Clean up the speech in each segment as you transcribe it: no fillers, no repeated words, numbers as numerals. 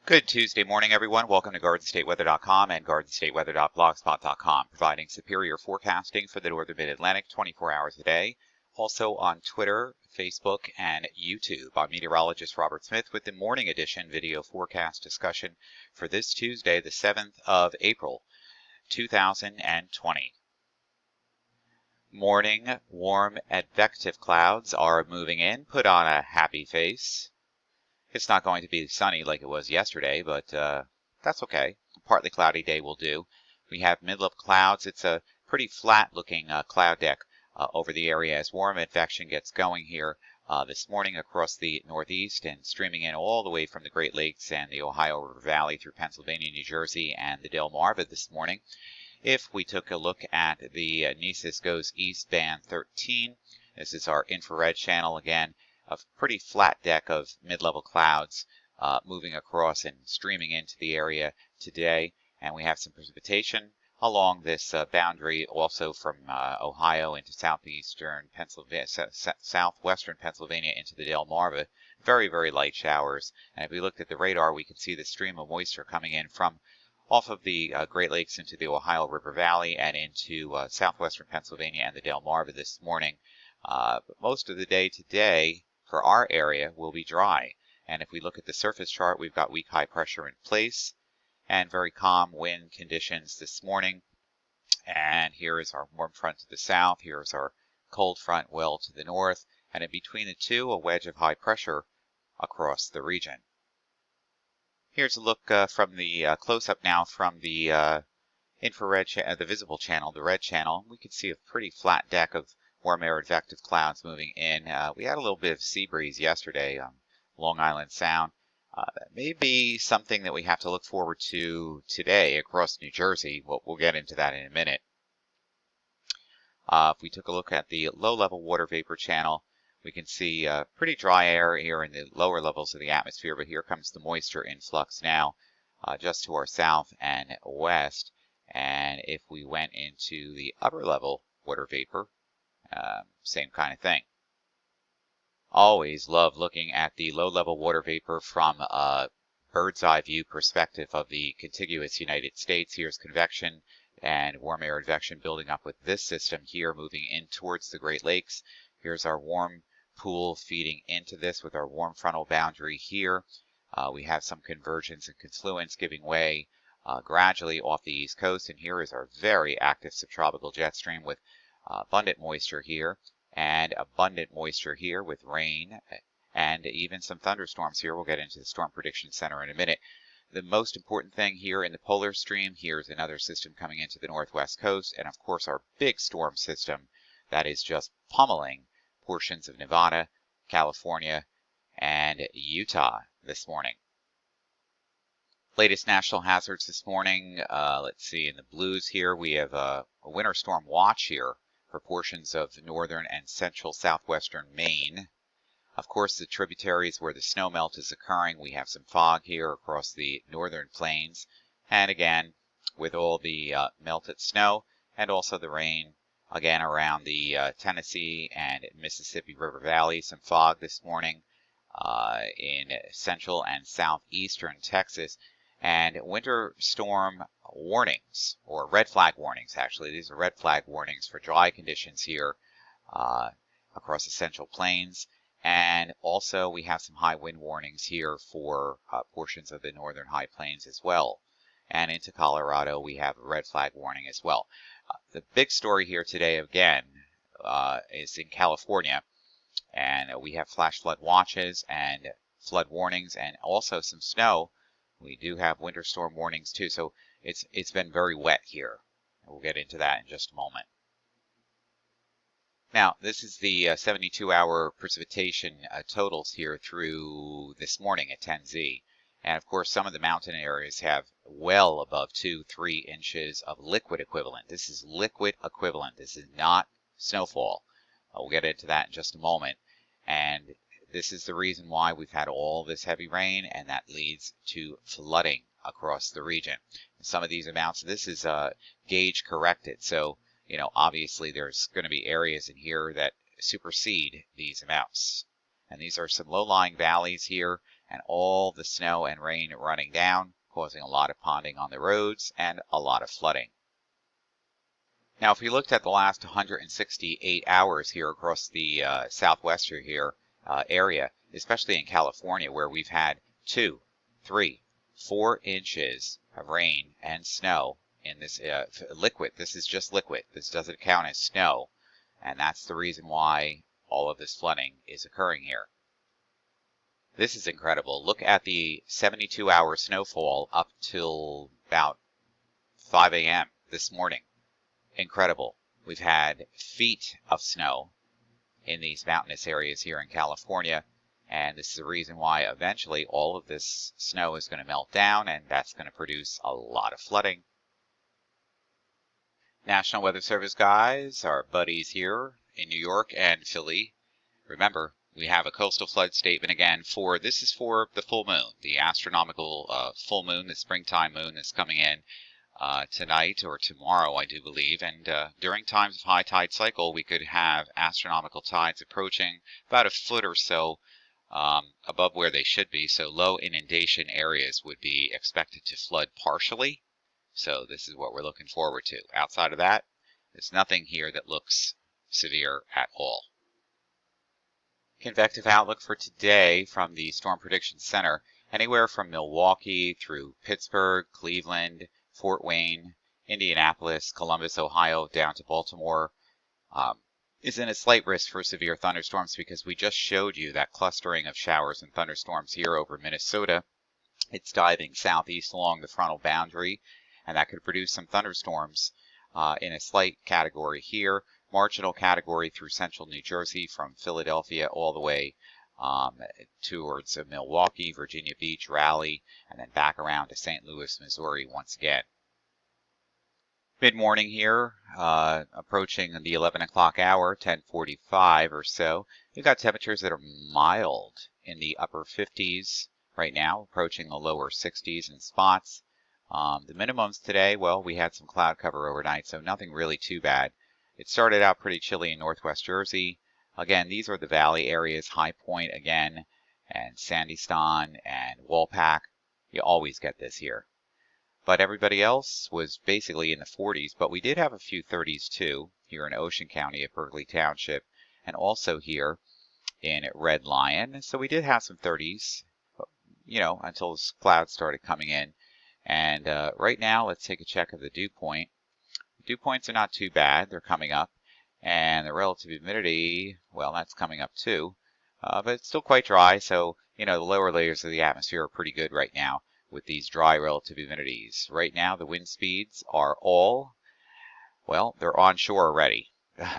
Good Tuesday morning, everyone. Welcome to GardenStateWeather.com and GardenStateWeather.blogspot.com, providing superior forecasting for the northern mid-Atlantic 24 hours a day. Also on Twitter, Facebook, and YouTube. I'm meteorologist Robert Smith with the morning edition video forecast discussion for this Tuesday, the 7th of April, 2020. Morning, warm advective clouds are moving in. Put on a happy face. It's not going to be sunny like it was yesterday, but that's okay. A partly cloudy day will do. We have mid-level clouds. It's a pretty flat-looking cloud deck over the area as warm advection gets going here this morning across the northeast and streaming in all the way from the Great Lakes and the Ohio River Valley through Pennsylvania, New Jersey, and the Delmarva this morning. If we took a look at the NESIS goes east band 13, this is our infrared channel again. A pretty flat deck of mid-level clouds moving across and streaming into the area today. And we have some precipitation along this boundary also from Ohio into southwestern Pennsylvania into the Delmarva. Very, very light showers. And if we looked at the radar, we can see the stream of moisture coming in from off of the Great Lakes into the Ohio River Valley and into southwestern Pennsylvania and the Delmarva this morning. But most of the day today for our area will be dry. And if we look at the surface chart, we've got weak high pressure in place and very calm wind conditions this morning. And here is our warm front to the south. Here is our cold front well to the north. And in between the two, a wedge of high pressure across the region. Here's a look from the close-up now from the infrared, the visible channel, the red channel. We can see a pretty flat deck of warm air advective clouds moving in. We had a little bit of sea breeze yesterday on Long Island Sound. That may be something that we have to look forward to today across New Jersey. We'll get into that in a minute. If we took a look at the low-level water vapor channel, we can see pretty dry air here in the lower levels of the atmosphere, but here comes the moisture influx now just to our south and west. And if we went into the upper level water vapor, same kind of thing. Always love looking at the low-level water vapor from a bird's eye view perspective of the contiguous United States. Here's convection and warm air advection building up with this system here moving in towards the Great Lakes. Here's our warm pool feeding into this with our warm frontal boundary here. We have some convergence and confluence giving way gradually off the east coast. And here is our very active subtropical jet stream with abundant moisture here and abundant moisture here with rain and even some thunderstorms here. We'll get into the Storm Prediction Center in a minute. The most important thing here in the polar stream, here's another system coming into the northwest coast, and of course our big storm system that is just pummeling portions of Nevada, California, and Utah this morning. Latest national hazards this morning, let's see, in the blues here we have a winter storm watch here for portions of northern and central southwestern Maine. Of course, the tributaries where the snow melt is occurring, we have some fog here across the northern plains. And again, with all the melted snow and also the rain, again around the Tennessee and Mississippi River Valley, some fog this morning in central and southeastern Texas. And winter storm warnings, or red flag warnings actually. These are red flag warnings for dry conditions here across the central plains. And also we have some high wind warnings here for portions of the northern high plains as well. And into Colorado we have a red flag warning as well. The big story here today again is in California. And we have flash flood watches and flood warnings and also some snow. We do have winter storm warnings too, so it's been very wet here. We'll get into that in just a moment. Now, this is the 72-hour precipitation totals here through this morning at 10Z. And of course, some of the mountain areas have well above 2-3 inches of liquid equivalent. This is liquid equivalent. This is not snowfall. We'll get into that in just a moment. And this is the reason why we've had all this heavy rain, and that leads to flooding across the region. Some of these amounts, this is gauge corrected. So, you know, obviously there's going to be areas in here that supersede these amounts. And these are some low-lying valleys here and all the snow and rain running down, causing a lot of ponding on the roads and a lot of flooding. Now, if we looked at the last 168 hours here across the southwestern area, especially in California, where we've had 2, 3, 4 inches of rain and snow in this liquid. This is just liquid. This doesn't count as snow, and that's the reason why all of this flooding is occurring here. This is incredible. Look at the 72-hour snowfall up till about 5 a.m. this morning. Incredible. We've had feet of snow in these mountainous areas here in California, and this is the reason why eventually all of this snow is going to melt down, and that's going to produce a lot of flooding. National Weather Service guys, our buddies here in New York and Philly. Remember, we have a coastal flood statement again this is for the full moon, the astronomical full moon, the springtime moon that's coming in tonight or tomorrow, I do believe. And during times of high tide cycle, we could have astronomical tides approaching about a foot or so above where they should be. So low inundation areas would be expected to flood partially. So this is what we're looking forward to. Outside of that, there's nothing here that looks severe at all. Convective outlook for today from the Storm Prediction Center. Anywhere from Milwaukee through Pittsburgh, Cleveland, Fort Wayne, Indianapolis, Columbus, Ohio, down to Baltimore, is in a slight risk for severe thunderstorms because we just showed you that clustering of showers and thunderstorms here over Minnesota. It's diving southeast along the frontal boundary, and that could produce some thunderstorms in a slight category here, marginal category through central New Jersey from Philadelphia all the way towards Milwaukee, Virginia Beach, Raleigh, and then back around to St. Louis, Missouri once again. Mid-morning here, approaching the 11 o'clock hour, 10:45 or so. We've got temperatures that are mild in the upper 50s right now, approaching the lower 60s in spots. The minimums today, well, we had some cloud cover overnight, so nothing really too bad. It started out pretty chilly in northwest Jersey. Again, these are the valley areas, High Point again, and Sandyston and Walpack. You always get this here. But everybody else was basically in the 40s, but we did have a few 30s too, here in Ocean County at Berkeley Township, and also here in Red Lion. So we did have some 30s, until the clouds started coming in. And right now, let's take a check of the dew point. Dew points are not too bad. They're coming up. And the relative humidity, well, that's coming up too. But it's still quite dry, so, the lower layers of the atmosphere are pretty good right now with these dry relative humidities. Right now, the wind speeds are they're onshore already.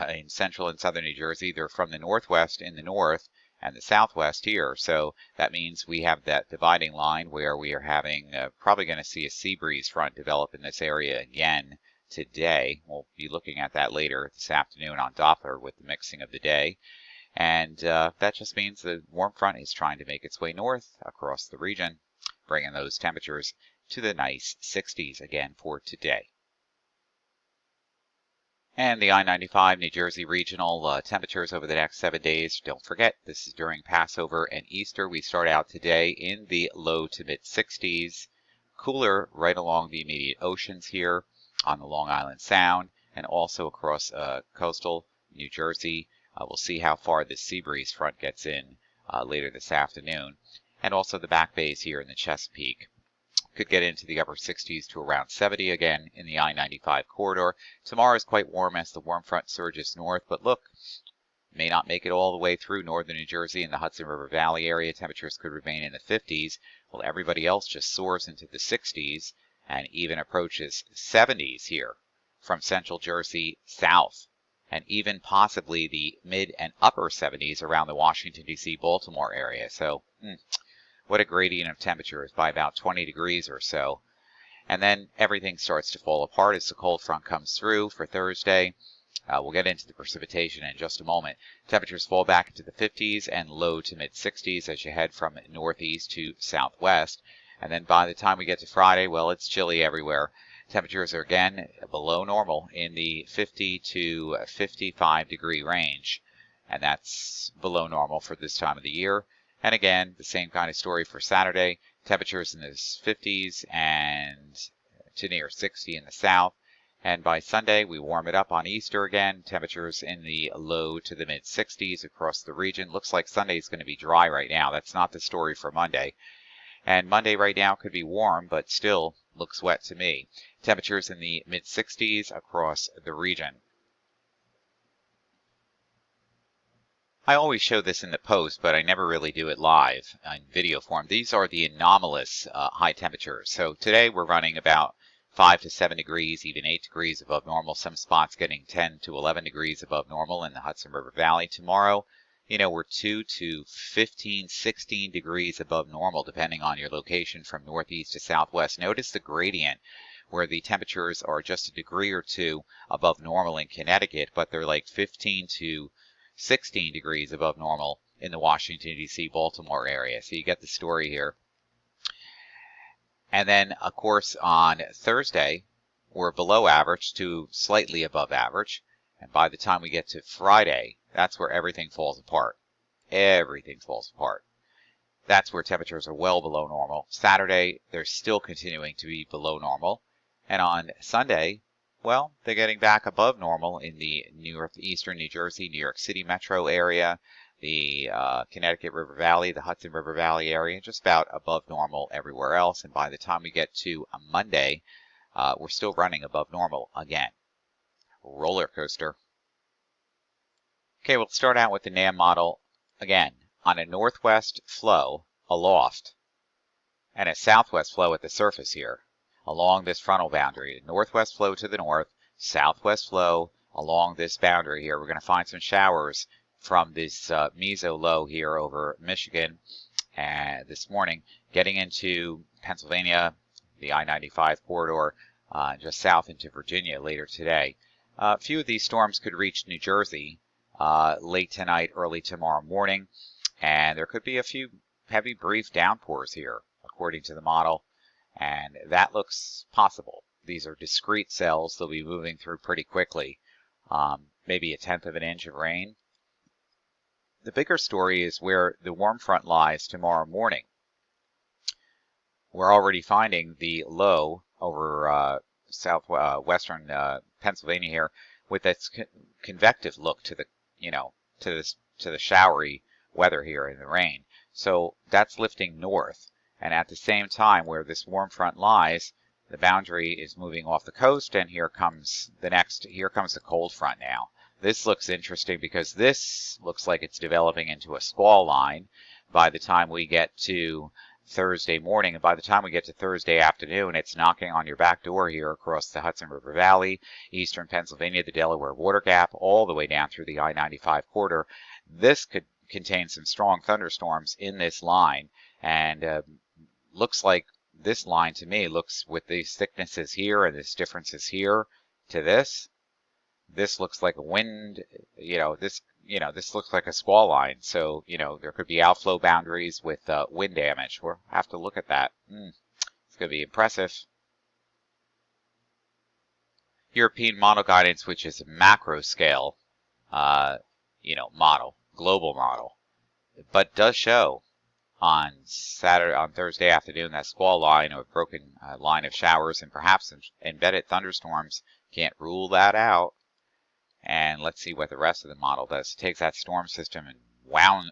In central and southern New Jersey, they're from the northwest in the north and the southwest here. So that means we have that dividing line where we are having, probably going to see a sea breeze front develop in this area again today. We'll be looking at that later this afternoon on Doppler with the mixing of the day. And that just means the warm front is trying to make its way north across the region, bringing those temperatures to the nice 60s again for today. And the I-95 New Jersey regional temperatures over the next 7 days. Don't forget, this is during Passover and Easter. We start out today in the low to mid 60s. Cooler right along the immediate oceans here on the Long Island Sound and also across coastal New Jersey. We'll see how far this sea breeze front gets in later this afternoon. And also the back bays here in the Chesapeake could get into the upper 60s to around 70 again in the I-95 corridor. Tomorrow is quite warm as the warm front surges north, but look, may not make it all the way through northern New Jersey and the Hudson River Valley area. Temperatures could remain in the 50s, while everybody else just soars into the 60s and even approaches 70s here from central Jersey south, and even possibly the mid and upper 70s around the Washington, D.C., Baltimore area. So, what a gradient of temperatures by about 20 degrees or so. And then everything starts to fall apart as the cold front comes through for Thursday. We'll get into the precipitation in just a moment. Temperatures fall back into the 50s and low to mid 60s as you head from northeast to southwest. And then by the time we get to Friday, well, it's chilly everywhere. Temperatures are again below normal in the 50 to 55 degree range. And that's below normal for this time of the year. And again, the same kind of story for Saturday. Temperatures in the 50s and to near 60 in the south. And by Sunday, we warm it up on Easter again. Temperatures in the low to the mid 60s across the region. Looks like Sunday is going to be dry right now. That's not the story for Monday. And Monday right now could be warm, but still looks wet to me. Temperatures in the mid 60s across the region. I always show this in the post, but I never really do it live in video form. These are the anomalous high temperatures. So today we're running about 5 to 7 degrees, even 8 degrees above normal. Some spots getting 10 to 11 degrees above normal in the Hudson River Valley. Tomorrow, we're 2 to 15, 16 degrees above normal, depending on your location from northeast to southwest. Notice the gradient where the temperatures are just a degree or two above normal in Connecticut, but they're like 15 to 16 degrees above normal in the Washington, D.C., Baltimore area. So you get the story here. And then, of course, on Thursday, we're below average to slightly above average. And by the time we get to Friday, that's where everything falls apart. Everything falls apart. That's where temperatures are well below normal. Saturday, they're still continuing to be below normal. And on Sunday, well, they're getting back above normal in the northeastern New Jersey, New York City metro area, the Connecticut River Valley, the Hudson River Valley area, just about above normal everywhere else. And by the time we get to a Monday, we're still running above normal again. Roller coaster. Okay, we'll start out with the NAM model. Again, on a northwest flow aloft and a southwest flow at the surface here along this frontal boundary. Northwest flow to the north, southwest flow along this boundary here. We're going to find some showers from this meso low here over Michigan this morning, getting into Pennsylvania, the I-95 corridor, just south into Virginia later today. A few of these storms could reach New Jersey late tonight, early tomorrow morning, and there could be a few heavy brief downpours here, according to the model, and that looks possible. These are discrete cells. They'll be moving through pretty quickly, maybe 1/10 of an inch of rain. The bigger story is where the warm front lies tomorrow morning. We're already finding the low over southwestern Pennsylvania here with its convective look to the to the showery weather here in the rain. So that's lifting north, and at the same time where this warm front lies, the boundary is moving off the coast, and here comes the cold front now. This looks interesting because this looks like it's developing into a squall line by the time we get to Thursday morning, and by the time we get to Thursday afternoon, it's knocking on your back door here across the Hudson River Valley, eastern Pennsylvania, the Delaware Water Gap, all the way down through the I-95 corridor. This could contain some strong thunderstorms in this line, and looks like this line to me looks, with these thicknesses here and this differences here to this looks like a wind, this looks like a squall line. So, there could be outflow boundaries with wind damage. We'll have to look at that. It's going to be impressive. European model guidance, which is a macro scale, model, global model, but does show on Thursday afternoon that squall line or broken line of showers and perhaps embedded thunderstorms. Can't rule that out. And let's see what the rest of the model does. It takes that storm system and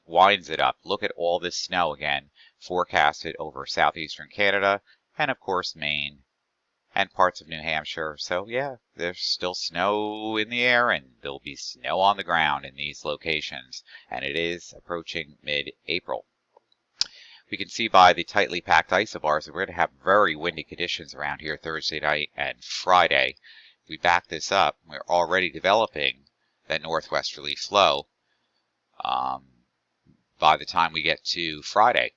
winds it up. Look at all this snow again, forecasted over southeastern Canada, and of course Maine, and parts of New Hampshire. So yeah, there's still snow in the air, and there'll be snow on the ground in these locations, and it is approaching mid-April. We can see by the tightly packed isobars that we're going to have very windy conditions around here Thursday night and Friday. We back this up, we're already developing that northwesterly flow by the time we get to Friday.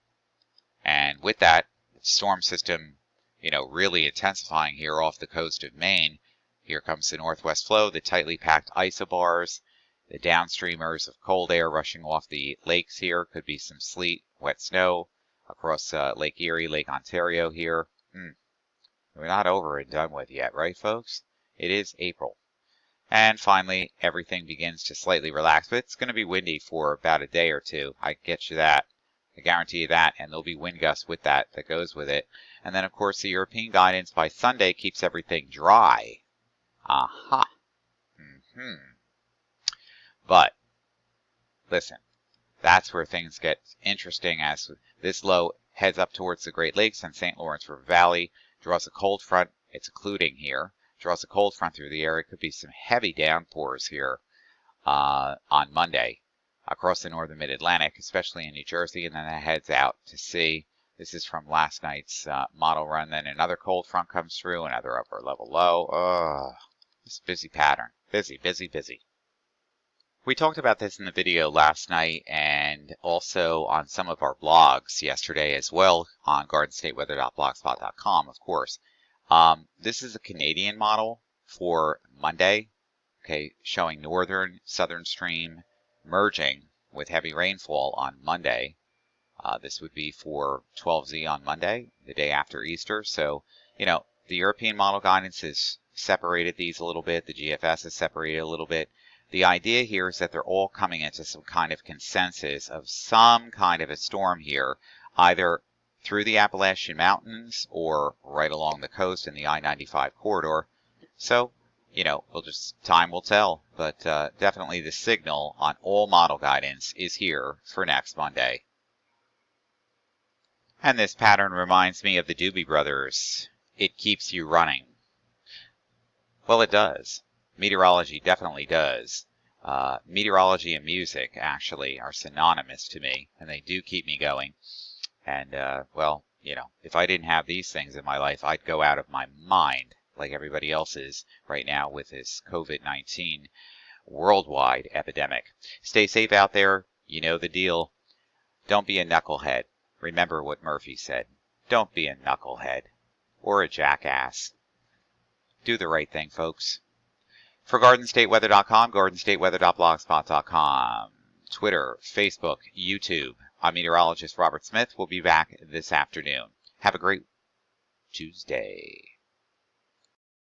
And with that storm system, really intensifying here off the coast of Maine, here comes the northwest flow, the tightly packed isobars, the downstreamers of cold air rushing off the lakes here. Could be some sleet, wet snow across Lake Erie, Lake Ontario here. We're not over and done with yet, right, folks? It is April. And finally, everything begins to slightly relax, but it's going to be windy for about a day or two. I get you that. I guarantee you that, and there'll be wind gusts with that goes with it. And then, of course, the European guidance by Sunday keeps everything dry. Aha. But, listen, that's where things get interesting as this low heads up towards the Great Lakes and St. Lawrence River Valley, draws a cold front. It's occluding here. Draws a cold front through the area. Could be some heavy downpours here on Monday across the northern mid-Atlantic, especially in New Jersey, and then it heads out to sea. This is from last night's model run. Then another cold front comes through, another upper level low. This busy pattern. Busy, busy, busy. We talked about this in the video last night and also on some of our blogs yesterday as well on gardenstateweather.blogspot.com, of course. This is a Canadian model for Monday, okay, showing northern southern stream merging with heavy rainfall on Monday. This would be for 12Z on Monday, the day after Easter. So, you know, the European model guidance has separated these a little bit. The GFS has separated a little bit. The idea here is that they're all coming into some kind of consensus of some kind of a storm here, either through the Appalachian Mountains or right along the coast in the I-95 corridor. So, you know, time will tell, but definitely the signal on all model guidance is here for next Monday. And this pattern reminds me of the Doobie Brothers. It keeps you running. Well, it does. Meteorology definitely does. Meteorology and music, actually, are synonymous to me, and they do keep me going. And, well, you know, if I didn't have these things in my life, I'd go out of my mind like everybody else is right now with this COVID-19 worldwide epidemic. Stay safe out there. You know the deal. Don't be a knucklehead. Remember what Murphy said. Don't be a knucklehead or a jackass. Do the right thing, folks. For GardenStateWeather.com, GardenStateWeather.blogspot.com, Twitter, Facebook, YouTube. I'm meteorologist Robert Smith. We'll be back this afternoon. Have a great Tuesday.